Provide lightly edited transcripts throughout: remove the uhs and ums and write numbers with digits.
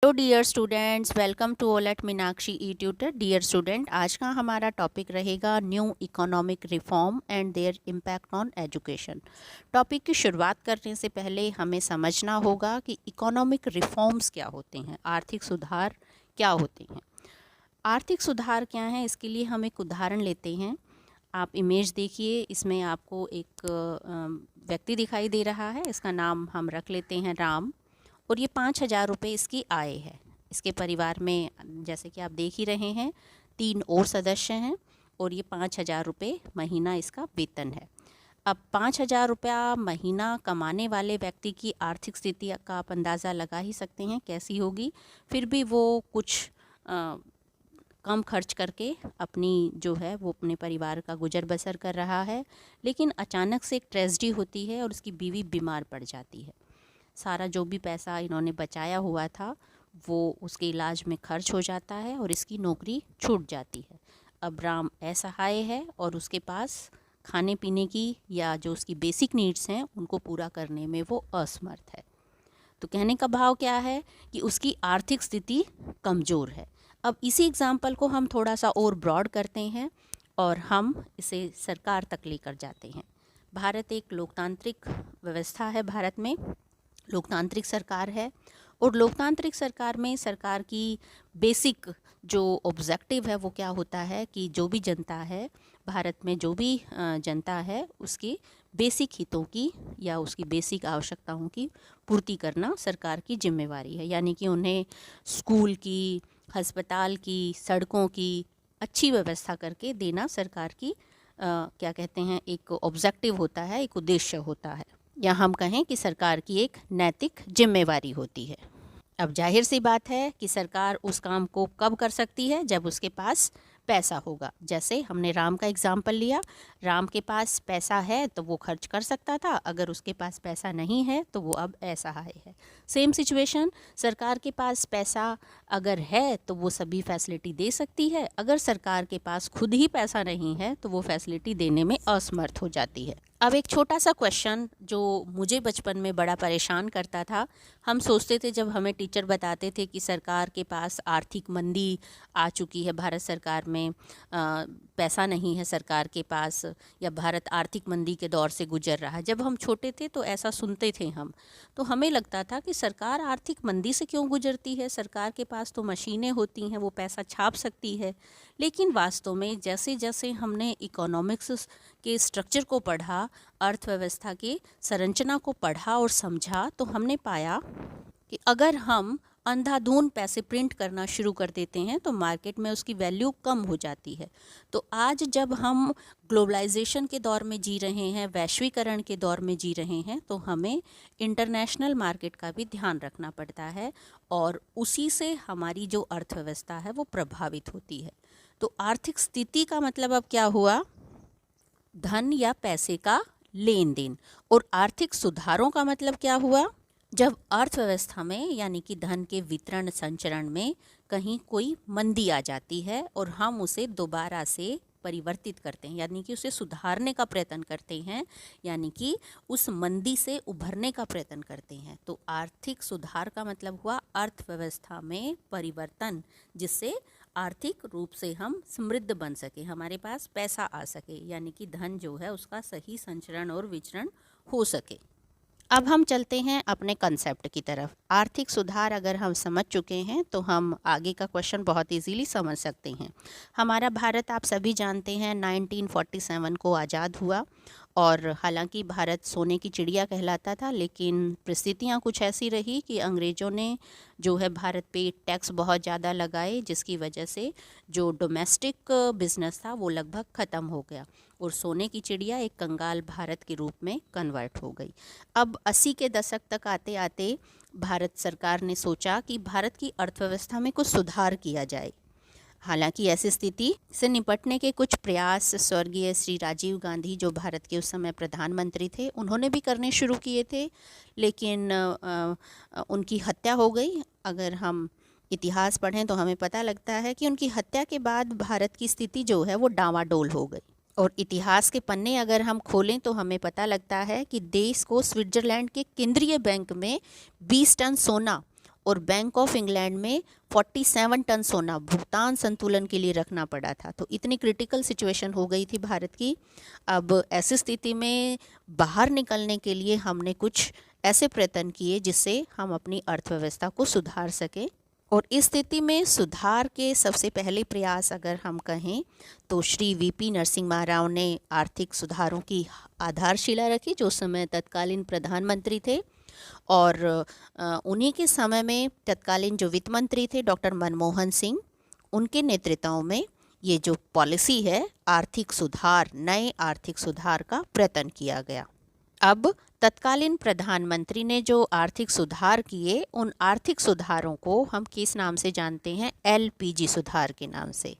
Hello dear students, welcome to all at Meenakshi e tutor. Dear student, आज का हमारा topic रहेगा new economic reform and their impact on education. Topic की शुरुआत करने से पहले हमें समझना होगा कि इकोनॉमिक रिफॉर्म्स क्या होते हैं, आर्थिक सुधार क्या होते हैं। आर्थिक सुधार क्या है, इसके लिए हम एक उदाहरण लेते हैं। आप इमेज देखिए, इसमें आपको एक व्यक्ति दिखाई दे रहा है। इसका नाम हम रख लेते हैं राम, और ये 5,000 रुपये इसकी आय है। इसके परिवार में जैसे कि आप देख ही रहे हैं 3 और सदस्य हैं, और ये 5,000 रुपये महीना इसका वेतन है। अब 5,000 रुपया महीना कमाने वाले व्यक्ति की आर्थिक स्थिति का आप अंदाज़ा लगा ही सकते हैं कैसी होगी। फिर भी वो कुछ कम खर्च करके अपनी जो है वो अपने परिवार का गुजर बसर कर रहा है। लेकिन अचानक से एक ट्रेजेडी होती है और उसकी बीवी बीमार पड़ जाती है। सारा जो भी पैसा इन्होंने बचाया हुआ था वो उसके इलाज में खर्च हो जाता है और इसकी नौकरी छूट जाती है। अब राम असहाय है और उसके पास खाने पीने की या जो उसकी बेसिक नीड्स हैं उनको पूरा करने में वो असमर्थ है। तो कहने का भाव क्या है कि उसकी आर्थिक स्थिति कमज़ोर है। अब इसी एग्जाम्पल को हम थोड़ा सा और ब्रॉड करते हैं और हम इसे सरकार तक लेकर जाते हैं। भारत एक लोकतांत्रिक व्यवस्था है, भारत में लोकतांत्रिक सरकार है, और लोकतांत्रिक सरकार में सरकार की बेसिक जो ऑब्जेक्टिव है वो क्या होता है कि जो भी जनता है, भारत में जो भी जनता है, उसकी बेसिक हितों की या उसकी बेसिक आवश्यकताओं की पूर्ति करना सरकार की जिम्मेवारी है। यानी कि उन्हें स्कूल की, अस्पताल की, सड़कों की अच्छी व्यवस्था करके देना सरकार की क्या कहते हैं, एक ऑब्जेक्टिव होता है, एक उद्देश्य होता है, या हम कहें कि सरकार की एक नैतिक जिम्मेवारी होती है। अब जाहिर सी बात है कि सरकार उस काम को कब कर सकती है, जब उसके पास पैसा होगा। जैसे हमने राम का एग्जाम्पल लिया, राम के पास पैसा है तो वो खर्च कर सकता था, अगर उसके पास पैसा नहीं है तो वो अब असहाय है। सेम सिचुएशन, सरकार के पास पैसा अगर है तो वो सभी फैसिलिटी दे सकती है, अगर सरकार के पास खुद ही पैसा नहीं है तो वो फैसिलिटी देने में असमर्थ हो जाती है। अब एक छोटा सा क्वेश्चन जो मुझे बचपन में बड़ा परेशान करता था, हम सोचते थे जब हमें टीचर बताते थे कि सरकार के पास आर्थिक मंदी आ चुकी है, भारत सरकार में पैसा नहीं है सरकार के पास, या भारत आर्थिक मंदी के दौर से गुजर रहा है। जब हम छोटे थे तो ऐसा सुनते थे हम, तो हमें लगता था कि सरकार आर्थिक मंदी से क्यों गुजरती है, सरकार के पास तो मशीनें होती हैं, वो पैसा छाप सकती है। लेकिन वास्तव में जैसे जैसे हमने इकोनॉमिक्स के स्ट्रक्चर को पढ़ा, अर्थव्यवस्था की संरचना को पढ़ा और समझा, तो हमने पाया कि अगर हम अंधाधुंध पैसे प्रिंट करना शुरू कर देते हैं तो मार्केट में उसकी वैल्यू कम हो जाती है। तो आज जब हम ग्लोबलाइजेशन के दौर में जी रहे हैं, वैश्वीकरण के दौर में जी रहे हैं, तो हमें इंटरनेशनल मार्केट का भी ध्यान रखना पड़ता है, और उसी से हमारी जो अर्थव्यवस्था है वो प्रभावित होती है। तो आर्थिक स्थिति का मतलब अब क्या हुआ, धन या पैसे का लेन देन। और आर्थिक सुधारों का मतलब क्या हुआ, जब अर्थव्यवस्था में यानी कि धन के वितरण संचरण में कहीं कोई मंदी आ जाती है और हम उसे दोबारा से परिवर्तित करते हैं, यानी कि उसे सुधारने का प्रयत्न करते हैं, यानी कि उस मंदी से उभरने का प्रयत्न करते हैं। तो आर्थिक सुधार का मतलब हुआ अर्थव्यवस्था में परिवर्तन, जिससे आर्थिक रूप से हम समृद्ध बन सके, हमारे पास पैसा आ सके, यानी कि धन जो है उसका सही संचरण और विचरण हो सके। अब हम चलते हैं अपने कंसेप्ट की तरफ। आर्थिक सुधार अगर हम समझ चुके हैं तो हम आगे का क्वेश्चन बहुत इजीली समझ सकते हैं। हमारा भारत आप सभी जानते हैं 1947 को आज़ाद हुआ, और हालांकि भारत सोने की चिड़िया कहलाता था, लेकिन परिस्थितियां कुछ ऐसी रही कि अंग्रेज़ों ने जो है भारत पे टैक्स बहुत ज़्यादा लगाए, जिसकी वजह से जो डोमेस्टिक बिजनेस था वो लगभग ख़त्म हो गया और सोने की चिड़िया एक कंगाल भारत के रूप में कन्वर्ट हो गई। अब 80 के दशक तक आते आते भारत सरकार ने सोचा कि भारत की अर्थव्यवस्था में कुछ सुधार किया जाए। हालांकि ऐसी स्थिति से निपटने के कुछ प्रयास स्वर्गीय श्री राजीव गांधी, जो भारत के उस समय प्रधानमंत्री थे, उन्होंने भी करने शुरू किए थे, लेकिन उनकी हत्या हो गई। अगर हम इतिहास पढ़ें तो हमें पता लगता है कि उनकी हत्या के बाद भारत की स्थिति जो है वो डावाडोल हो गई। और इतिहास के पन्ने अगर हम खोलें तो हमें पता लगता है कि देश को स्विट्ज़रलैंड के केंद्रीय बैंक में 20 टन सोना और बैंक ऑफ इंग्लैंड में 47 टन सोना भुगतान संतुलन के लिए रखना पड़ा था। तो इतनी क्रिटिकल सिचुएशन हो गई थी भारत की। अब ऐसी स्थिति में बाहर निकलने के लिए हमने कुछ ऐसे प्रयत्न किए जिससे हम अपनी अर्थव्यवस्था को सुधार सकें। और इस स्थिति में सुधार के सबसे पहले प्रयास अगर हम कहें तो श्री वीपी नरसिम्हा राव ने आर्थिक सुधारों की आधारशिला रखी, जो उस समय तत्कालीन प्रधानमंत्री थे। और उन्हीं के समय में तत्कालीन जो वित्त मंत्री थे डॉक्टर मनमोहन सिंह, उनके नेतृत्व में ये जो पॉलिसी है आर्थिक सुधार, नए आर्थिक सुधार का प्रयत्न किया गया। अब तत्कालीन प्रधानमंत्री ने जो आर्थिक सुधार किए, उन आर्थिक सुधारों को हम किस नाम से जानते हैं? एलपीजी सुधार के नाम से।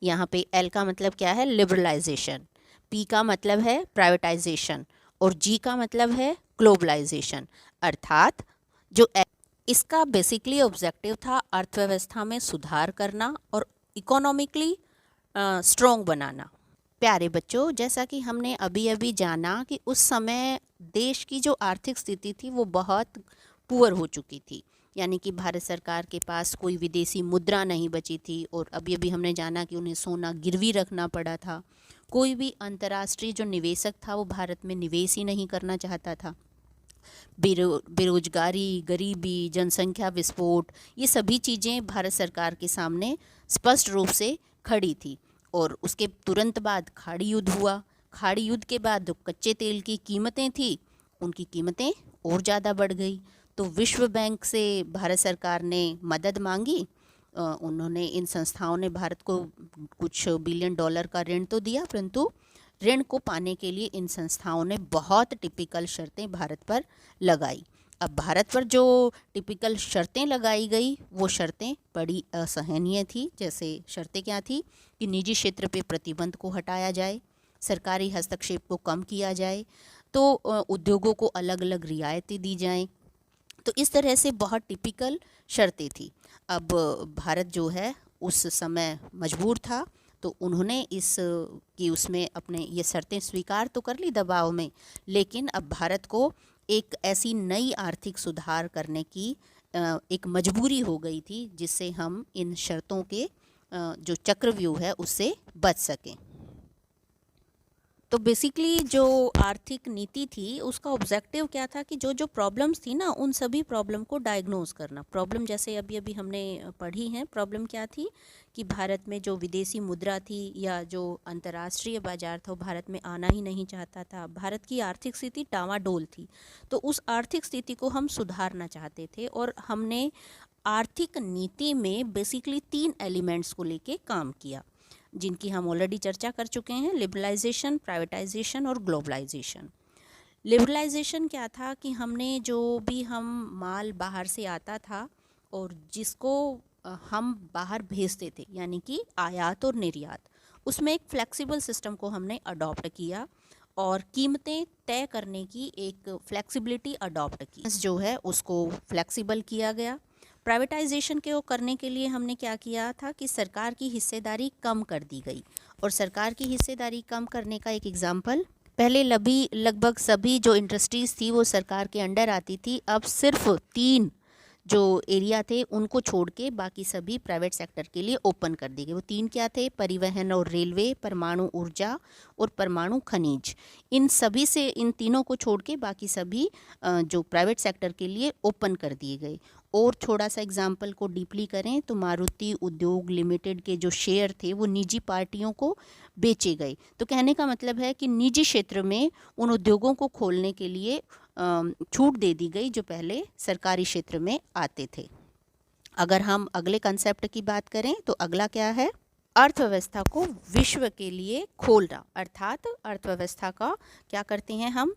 यहाँ पे एल का मतलब क्या है? लिबरलाइजेशन, पी का मतलब है प्राइवेटाइजेशन और जी का मतलब है ग्लोबलाइजेशन। अर्थात जो इसका बेसिकली ऑब्जेक्टिव था अर्थव्यवस्था में सुधार करना और इकोनॉमिकली स्ट्रॉन्ग बनाना। प्यारे बच्चों, जैसा कि हमने अभी अभी जाना कि उस समय देश की जो आर्थिक स्थिति थी वो बहुत पुअर हो चुकी थी, यानी कि भारत सरकार के पास कोई विदेशी मुद्रा नहीं बची थी। और अभी अभी हमने जाना कि उन्हें सोना गिरवी रखना पड़ा था। कोई भी अंतर्राष्ट्रीय जो निवेशक था वो भारत में निवेश ही नहीं करना चाहता था। बेरोजगारी, गरीबी, जनसंख्या विस्फोट, ये सभी चीज़ें भारत सरकार के सामने स्पष्ट रूप से खड़ी थी। और उसके तुरंत बाद खाड़ी युद्ध हुआ। खाड़ी युद्ध के बाद जो कच्चे तेल की कीमतें थी, उनकी कीमतें और ज़्यादा बढ़ गई। तो विश्व बैंक से भारत सरकार ने मदद मांगी। उन्होंने, इन संस्थाओं ने भारत को कुछ बिलियन डॉलर का ऋण तो दिया, परंतु ऋण को पाने के लिए इन संस्थाओं ने बहुत टिपिकल शर्तें भारत पर लगाई। अब भारत पर जो टिपिकल शर्तें लगाई गई वो शर्तें बड़ी असहनीय थी। जैसे शर्तें क्या थी कि निजी क्षेत्र पे प्रतिबंध को हटाया जाए, सरकारी हस्तक्षेप को कम किया जाए, तो उद्योगों को अलग अलग रियायतें दी जाएं। तो इस तरह से बहुत टिपिकल शर्तें थी। अब भारत जो है उस समय मजबूर था, तो उन्होंने उसमें अपने ये शर्तें स्वीकार तो कर ली दबाव में, लेकिन अब भारत को एक ऐसी नई आर्थिक सुधार करने की एक मजबूरी हो गई थी जिससे हम इन शर्तों के जो चक्रव्यूह है उससे बच सकें। तो बेसिकली जो आर्थिक नीति थी उसका ऑब्जेक्टिव क्या था कि जो जो प्रॉब्लम्स थी ना, उन सभी प्रॉब्लम को डायग्नोज करना। प्रॉब्लम जैसे अभी अभी हमने पढ़ी हैं, प्रॉब्लम क्या थी कि भारत में जो विदेशी मुद्रा थी या जो अंतर्राष्ट्रीय बाजार था वो भारत में आना ही नहीं चाहता था। भारत की आर्थिक स्थिति डामाडोल थी। तो उस आर्थिक स्थिति को हम सुधारना चाहते थे और हमने आर्थिक नीति में बेसिकली 3 एलिमेंट्स को लेके काम किया, जिनकी हम ऑलरेडी चर्चा कर चुके हैं। लिबरलाइजेशन, प्राइवेटाइजेशन और ग्लोबलाइजेशन। लिबरलाइजेशन क्या था कि हमने जो भी हम माल बाहर से आता था और जिसको हम बाहर भेजते थे, यानी कि आयात और निर्यात, उसमें एक फ्लेक्सिबल सिस्टम को हमने अडॉप्ट किया और कीमतें तय करने की एक फ्लेक्सिबिलिटी अडॉप्ट की। जो है उसको फ्लेक्सिबल किया गया। प्राइवेटाइजेशन को करने के लिए हमने क्या किया था कि सरकार की हिस्सेदारी कम कर दी गई। और सरकार की हिस्सेदारी कम करने का एक एग्जाम्पल, पहले लगभग सभी जो इंडस्ट्रीज़ थी वो सरकार के अंडर आती थी। अब सिर्फ 3 जो एरिया थे उनको छोड़ के बाकी सभी प्राइवेट सेक्टर के लिए ओपन कर दी गई। वो 3 क्या थे? परिवहन और रेलवे, परमाणु ऊर्जा और परमाणु खनिज। इन तीनों को छोड़ के बाकी सभी जो प्राइवेट सेक्टर के लिए ओपन कर दिए गए। और थोड़ा सा एग्जाम्पल को डीपली करें तो मारुति उद्योग लिमिटेड के जो शेयर थे वो निजी पार्टियों को बेचे गए। तो कहने का मतलब है कि निजी क्षेत्र में उन उद्योगों को खोलने के लिए छूट दे दी गई जो पहले सरकारी क्षेत्र में आते थे। अगर हम अगले कंसेप्ट की बात करें तो अगला क्या है? अर्थव्यवस्था को विश्व के लिए खोलना। अर्थात अर्थव्यवस्था का क्या करते हैं हम?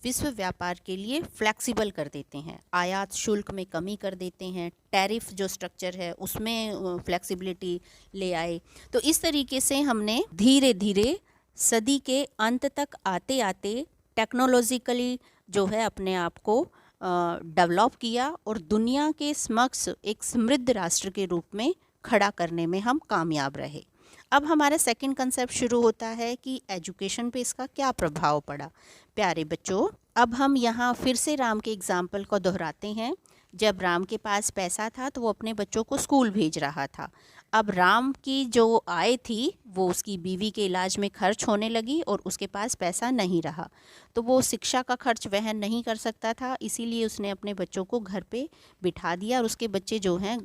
विश्व व्यापार के लिए फ्लेक्सिबल कर देते हैं, आयात शुल्क में कमी कर देते हैं, टैरिफ जो स्ट्रक्चर है उसमें फ्लेक्सिबिलिटी ले आए। तो इस तरीके से हमने धीरे धीरे सदी के अंत तक आते आते टेक्नोलॉजिकली जो है अपने आप को डेवलप किया और दुनिया के समक्ष एक समृद्ध राष्ट्र के रूप में खड़ा करने में हम कामयाब रहे। अब हमारा सेकंड कंसेप्ट शुरू होता है कि एजुकेशन पे इसका क्या प्रभाव पड़ा। प्यारे बच्चों, अब हम यहाँ फिर से राम के एग्जाम्पल को दोहराते हैं। जब राम के पास पैसा था तो वो अपने बच्चों को स्कूल भेज रहा था। अब राम की जो आय थी वो उसकी बीवी के इलाज में खर्च होने लगी और उसके पास पैसा नहीं रहा, तो वो शिक्षा का खर्च वहन नहीं कर सकता था, इसीलिए उसने अपने बच्चों को घर पे बिठा दिया और उसके बच्चे जो हैं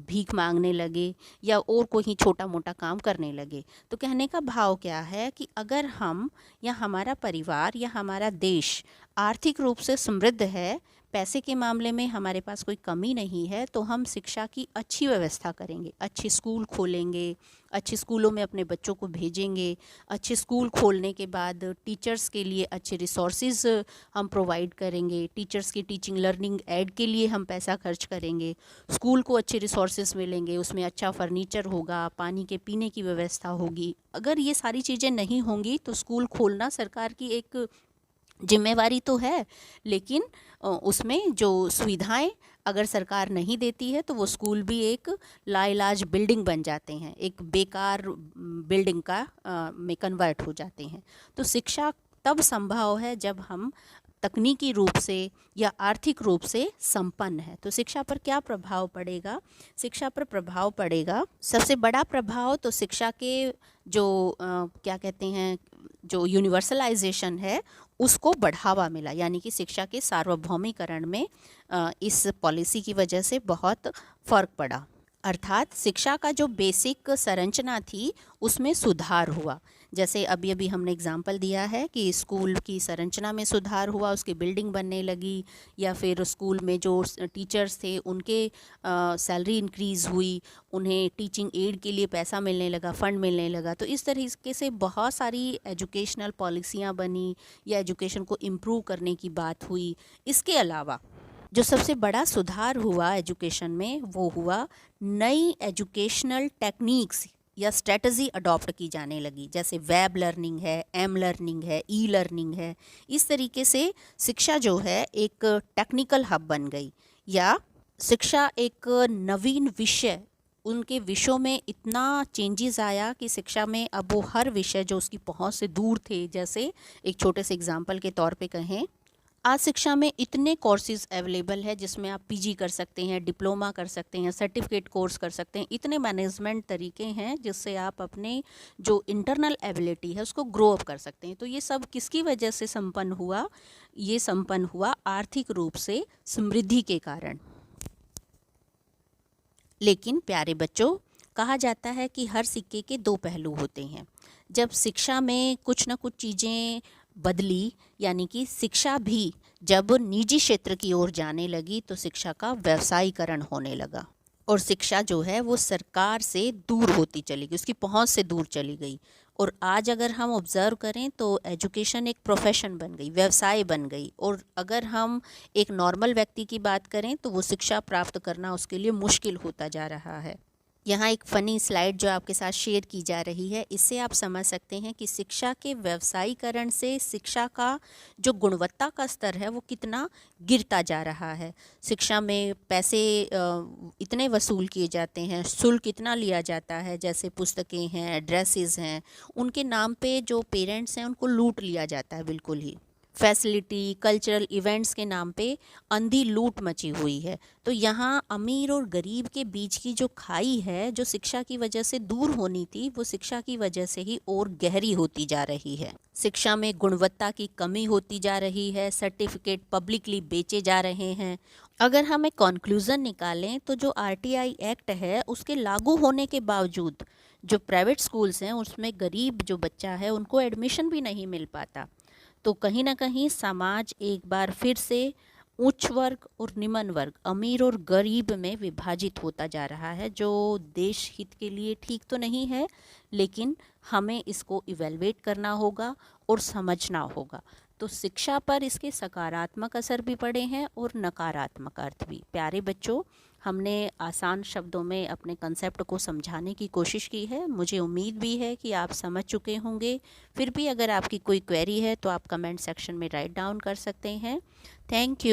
भीख मांगने लगे या और कोई छोटा मोटा काम करने लगे। तो कहने का भाव क्या है कि अगर हम या हमारा परिवार या हमारा देश आर्थिक रूप से समृद्ध है, पैसे के मामले में हमारे पास कोई कमी नहीं है, तो हम शिक्षा की अच्छी व्यवस्था करेंगे, अच्छे स्कूल खोलेंगे, अच्छे स्कूलों में अपने बच्चों को भेजेंगे। अच्छे स्कूल खोलने के बाद टीचर्स के लिए अच्छे रिसोर्सेज हम प्रोवाइड करेंगे, टीचर्स की टीचिंग लर्निंग ऐड के लिए हम पैसा खर्च करेंगे, स्कूल को अच्छे रिसोर्सेज मिलेंगे, उसमें अच्छा फर्नीचर होगा, पानी के पीने की व्यवस्था होगी। अगर ये सारी चीज़ें नहीं होंगी तो स्कूल खोलना सरकार की एक जिम्मेवारी तो है, लेकिन उसमें जो सुविधाएं अगर सरकार नहीं देती है तो वो स्कूल भी एक लाइलाज बिल्डिंग बन जाते हैं, एक बेकार बिल्डिंग का में कन्वर्ट हो जाते हैं। तो शिक्षा तब संभव है जब हम तकनीकी रूप से या आर्थिक रूप से संपन्न है। तो शिक्षा पर क्या प्रभाव पड़ेगा? शिक्षा पर प्रभाव पड़ेगा, सबसे बड़ा प्रभाव तो शिक्षा के जो क्या कहते हैं, जो यूनिवर्सलाइजेशन है उसको बढ़ावा मिला, यानी कि शिक्षा के सार्वभौमिकरण में इस पॉलिसी की वजह से बहुत फ़र्क पड़ा। अर्थात शिक्षा का जो बेसिक संरचना थी उसमें सुधार हुआ। जैसे अभी अभी हमने एग्जाम्पल दिया है कि स्कूल की संरचना में सुधार हुआ, उसकी बिल्डिंग बनने लगी, या फिर स्कूल में जो टीचर्स थे उनके सैलरी इंक्रीज़ हुई, उन्हें टीचिंग एड के लिए पैसा मिलने लगा, फ़ंड मिलने लगा। तो इस तरीके से बहुत सारी एजुकेशनल पॉलिसियाँ बनी या एजुकेशन को इम्प्रूव करने की बात हुई। इसके अलावा जो सबसे बड़ा सुधार हुआ एजुकेशन में वो हुआ नई एजुकेशनल टेक्निक्स या स्ट्रेटजी अडॉप्ट की जाने लगी, जैसे वेब लर्निंग है, एम लर्निंग है, ई लर्निंग है। इस तरीके से शिक्षा जो है एक टेक्निकल हब बन गई, या शिक्षा एक नवीन विषय, उनके विषयों में इतना चेंजेस आया कि शिक्षा में अब वो हर विषय जो उसकी पहुंच से दूर थे, जैसे एक छोटे से एग्जाम्पल के तौर पे कहें, आज शिक्षा में इतने कोर्सेज अवेलेबल है जिसमें आप पीजी कर सकते हैं, डिप्लोमा कर सकते हैं, सर्टिफिकेट कोर्स कर सकते हैं। इतने मैनेजमेंट तरीके हैं जिससे आप अपने जो इंटरनल एबिलिटी है उसको ग्रो अप कर सकते हैं। तो ये सब किसकी वजह से संपन्न हुआ? ये संपन्न हुआ आर्थिक रूप से समृद्धि के कारण। लेकिन प्यारे बच्चों, कहा जाता है कि हर सिक्के के दो पहलू होते हैं। जब शिक्षा में कुछ ना कुछ चीज़ें बदली, यानी कि शिक्षा भी जब निजी क्षेत्र की ओर जाने लगी तो शिक्षा का व्यवसायीकरण होने लगा और शिक्षा जो है वो सरकार से दूर होती चली गई, उसकी पहुंच से दूर चली गई। और आज अगर हम ऑब्ज़र्व करें तो एजुकेशन एक प्रोफेशन बन गई, व्यवसाय बन गई। और अगर हम एक नॉर्मल व्यक्ति की बात करें तो वो शिक्षा प्राप्त करना उसके लिए मुश्किल होता जा रहा है। यहाँ एक फ़नी स्लाइड जो आपके साथ शेयर की जा रही है, इससे आप समझ सकते हैं कि शिक्षा के व्यवसायीकरण से शिक्षा का जो गुणवत्ता का स्तर है वो कितना गिरता जा रहा है। शिक्षा में पैसे इतने वसूल किए जाते हैं, शुल्क इतना लिया जाता है, जैसे पुस्तकें हैं, ड्रेसेस हैं, उनके नाम पे जो पेरेंट्स हैं उनको लूट लिया जाता है बिल्कुल ही। फैसिलिटी, कल्चरल इवेंट्स के नाम पे अंधी लूट मची हुई है। तो यहाँ अमीर और गरीब के बीच की जो खाई है, जो शिक्षा की वजह से दूर होनी थी, वो शिक्षा की वजह से ही और गहरी होती जा रही है। शिक्षा में गुणवत्ता की कमी होती जा रही है, सर्टिफिकेट पब्लिकली बेचे जा रहे हैं। अगर हम एक कॉन्क्लूज़न निकालें तो जो आरटीआई एक्ट है उसके लागू होने के बावजूद जो प्राइवेट स्कूल्स हैं उसमें गरीब जो बच्चा है उनको एडमिशन भी नहीं मिल पाता। तो कहीं ना कहीं समाज एक बार फिर से उच्च वर्ग और निम्न वर्ग, अमीर और गरीब में विभाजित होता जा रहा है, जो देश हित के लिए ठीक तो नहीं है, लेकिन हमें इसको इवेलुएट करना होगा और समझना होगा। तो शिक्षा पर इसके सकारात्मक असर भी पड़े हैं और नकारात्मक अर्थ भी। प्यारे बच्चों, हमने आसान शब्दों में अपने कंसेप्ट को समझाने की कोशिश की है। मुझे उम्मीद भी है कि आप समझ चुके होंगे। फिर भी अगर आपकी कोई क्वेरी है तो आप कमेंट सेक्शन में राइट डाउन कर सकते हैं। Thank you.